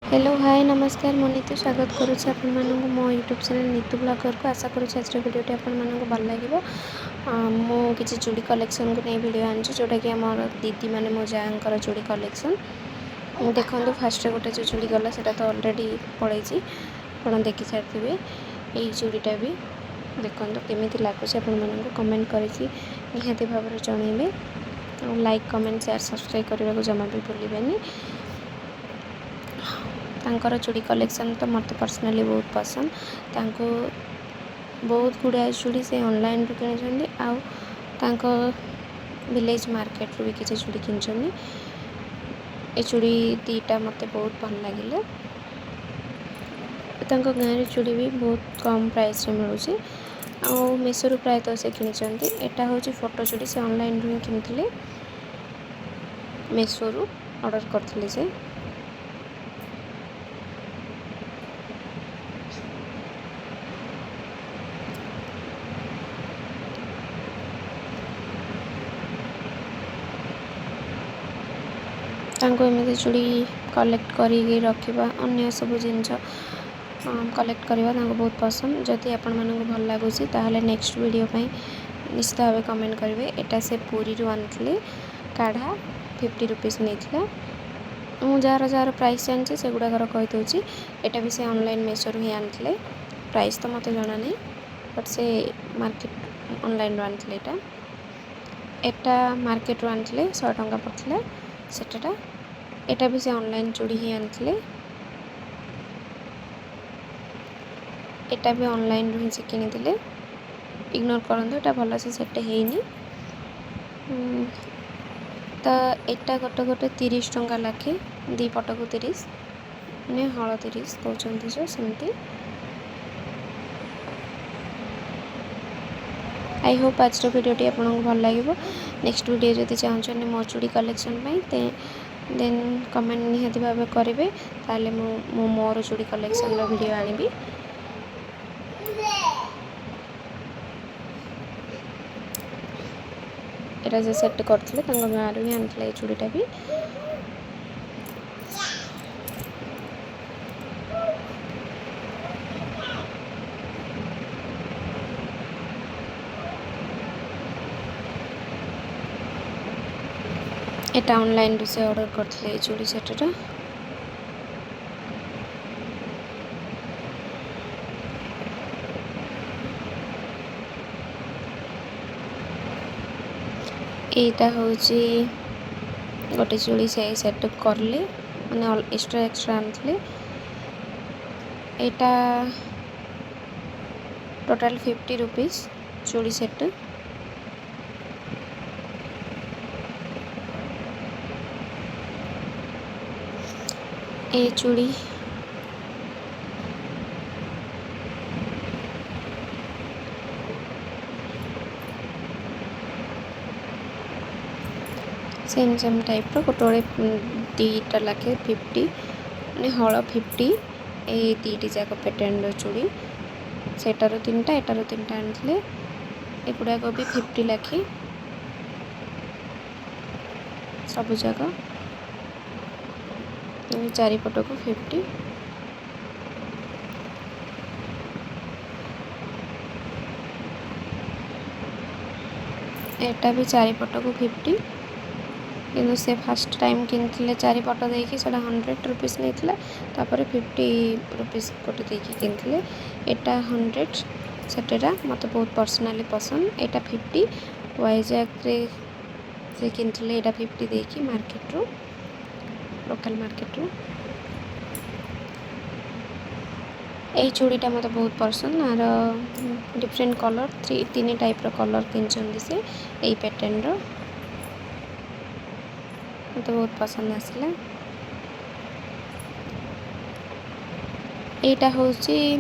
Hello hi नमस्कार मु नीतू स्वागत करुच्छे आपण मानक मो यूट्यूब चैनल नीतू ब्लॉगर को आशा करुच्छे आज वीडियो आपण मानक भल लगे मु किसी चूड़ी कलेक्शन को नहीं वीडियो आनी जोटा कि आम दीदी मैंने मो जाकर चूड़ी कलेक्शन देखो फास्ट गोटे जो चूड़ी गला से तो अलरेडी पड़े आप देखी सारी यही चूड़ीटा भी देखो केमी लगुच कमेंट करके निहाती भाव में जनइबे लाइक कमेंट शेयर सब्सक्राइब करने को जमा भी भूलें। तांकर चूड़ी कलेक्शन तो मत पर्सनाली बहुत पसंद तांको बहुत गुड़ाए चूड़ी से ऑनलाइन रू किनी आउ विलेज मार्केट रू भी किसी चूड़ी किनी ए चूड़ी दीटा मत बहुत भल लगे गाँव चूड़ी भी बहुत कम प्राइस मिलूँ आउ मेसो प्रायतः से किनी एटा हूँ फोटो चूड़ी से ऑनलाइन रू किनी मेसो ऑर्डर करते से एमती चूड़ी कलेक्ट करी रखा अन्य सब जिनस कलेक्ट करवा बहुत पसंद जदि आपण मानक भल लगुच ताहले नेक्स्ट वीडियो निश्चित भाव कमेंट करेंगे। एटा से पूरी आनी काढ़ा 50 रुपीज़ नहीं मुझे जार जार प्राइस जानी से गुड़ाकर कहीदे एटा भी से ऑनलाइन मेसो ही आनी प्राइस तो मत जना नहीं बट से मार्केट ऑनलाइन आनी एटा मार्केट रू आनी 100 टंका पड़ता सेटा एटा भी से ऑनलाइन चूड़ी ही आनी एटा भी ऑनलाइन रू ही से किनी इग्नोर करंतु एटा भल से सेट है तो एटा गोटे गोटे 30 टंका लाखे दी पट को 30 मैंने हल 30 कहते जो सेमती आई होप आज वीडियोटी आपको भल लगे नेक्स्ट वीडियो जब चाहते मो चूड़ी कलेक्शन देन कमेंट निहाती भाव करेंगे ताले मु मोर चूड़ी कलेक्शन वीडियो आनिबी एटा से सेट करते गाँव ही आनी चूड़ीटा भी एटा ऑनलाइन से ऑर्डर करते चूड़ी सेटा एटा हूँ गोटे चूड़ी से सेट करले मैंने एक्स्ट्रा आनी एटा टोटाल 50 रुपीज़ चूड़ी सेट ए चूड़ी सेम टाइप रो गोटे दीटा लाखे 50 मैंने हल 50 ए दीटी जाक पेटेंट चूड़ी सेटार 3टा एटार 3टा आनी एगुड़ाक भी 50 लाखे सब जाक चारिपट को 50 एटा भी चारिपट को 50 किंतु से फर्स्ट टाइम किनी चारिपट देखिए 100 रुपीज़ नहीं तापर 50 रुपीज़ गोटे देखिए किनी एटा 100 सेटा मत बहुत पर्सनाली पसंद एटा 50 वाइजैक से किनी एटा 50 देखिए मार्केट रू लोकल मार्केट रू यही चूड़ीटा मत बहुत पसंद आर डिफरेंट कलर 3 टाइप रो कलर किनी से यही पैटर्न रो मत बहुत पसंद आसला एटा हूँ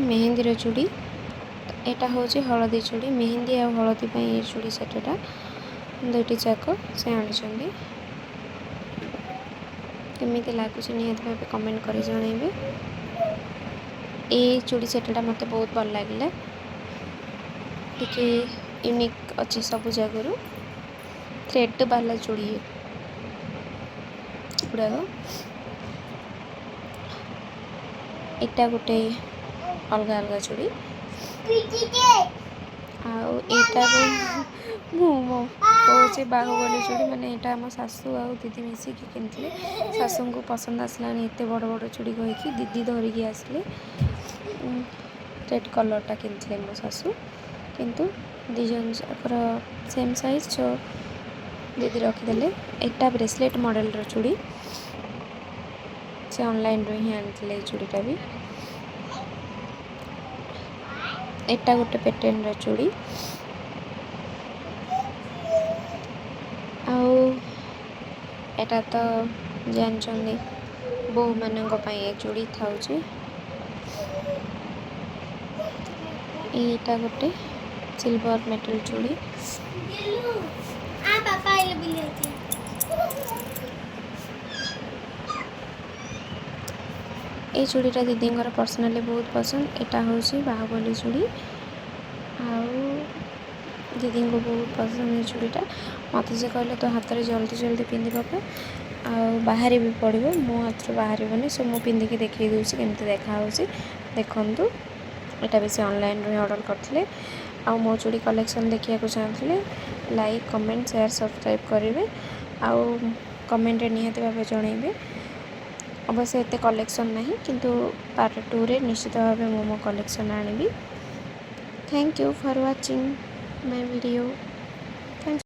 मेहंदी चूड़ी एटा हूँ हलदी चूड़ी मेहंदी और हलदी ये चूड़ी सेटा दुईटी जाक से आनी केमी लगुच निहत भाव कमेंट कर जनइबे ए चूड़ी सेटा मत बहुत भल लगे टी यूनिक अच्छी सब जगह थ्रेड वाला चूड़ी गुड़ाक ଏଇଟା ଗୋଟେ ଅଲଗା ଅଲଗା ଚୁଡ଼ି। ଆଉ ଏଇଟାକୁ ମୁଁ କହୁଛି ବାହୁବଲି ଚୁଡ଼ି, ମାନେ ଏଇଟା ଆମ ଶାଶୁ ଆଉ ଦିଦି ମିଶିକି କିଣିଥିଲେ। ଶାଶୁଙ୍କୁ ପସନ୍ଦ ଆସିଲାନି ଏତେ ବଡ଼ ବଡ଼ ଚୁଡ଼ି କହିକି ଦିଦି ଧରିକି ଆସିଲେ। ରେଡ଼୍ କଲର୍ଟା କିଣିଥିଲେ ମୋ ଶାଶୁ, କିନ୍ତୁ ଦୁଇ ଜଣ ଯାକର ସେମ୍ ସାଇଜ୍ ଦିଦି ରଖିଦେଲେ। ଏଇଟା ବ୍ରେସଲେଟ୍ ମଡ଼େଲ୍ର ଚୁଡ଼ି, ସେ ଅନଲାଇନ୍ରୁ ହିଁ ଆଣିଥିଲେ ଏଇ ଚୁଡ଼ିଟା ବି। ଏଇଟା ଗୋଟେ ପେଟେଣ୍ଟର ଚୁଡ଼ି। ଆଉ ଏଇଟା ତ ଜାଣିଛନ୍ତି ବୋହୂମାନଙ୍କ ପାଇଁ ଏ ଚୁଡ଼ି ଥାଉଛି। ଏଇଟା ଗୋଟେ ସିଲଭର ମେଟାଲ ଚୁଡ଼ି। এই ଚୁଡ଼ିଟା ଦିଦିଙ୍କର ପର୍ସନାଲି ବହୁତ ପସନ୍ଦ। ଏଇଟା ହେଉଛି ବାହୁବଲି ଚୁଡ଼ି, ଆଉ ଦିଦିଙ୍କୁ ବହୁତ ପସନ୍ଦ ଏ ଚୁଡ଼ିଟା। ମୋତେ ସେ କହିଲେ ତୋ ହାତରେ ଜଲ୍ଦି ଜଲ୍ଦି ପିନ୍ଧି ପକା, ଆଉ ବାହାରି ବି ପଡ଼ିବ। ମୋ ହାତରୁ ବାହାରିବନି, ସୋ ମୁଁ ପିନ୍ଧିକି ଦେଖାଇ ଦେଉଛି କେମିତି ଦେଖାହେଉଛି। ଦେଖନ୍ତୁ, ଏଇଟା ବି ସେ ଅନଲାଇନ୍ରୁ ହିଁ ଅର୍ଡ଼ର୍ କରିଥିଲେ। ଆଉ ମୋ ଚୁଡ଼ି କଲେକ୍ସନ୍ ଦେଖିବାକୁ ଚାହୁଁଥିଲେ ଲାଇକ୍, କମେଣ୍ଟ, ସେୟାର, ସବସ୍କ୍ରାଇବ୍ କରିବେ। ଆଉ କମେଣ୍ଟରେ ନିହାତି ଭାବେ ଜଣାଇବେ। ଅବଶ୍ୟ ଏତେ କଲେକ୍ସନ୍ ନାହିଁ, କିନ୍ତୁ ପାର୍ଟ 2ରେ ନିଶ୍ଚିତ ଭାବେ ମୁଁ ମୋ କଲେକ୍ସନ୍ ଆଣିବି। Thank you for watching my video.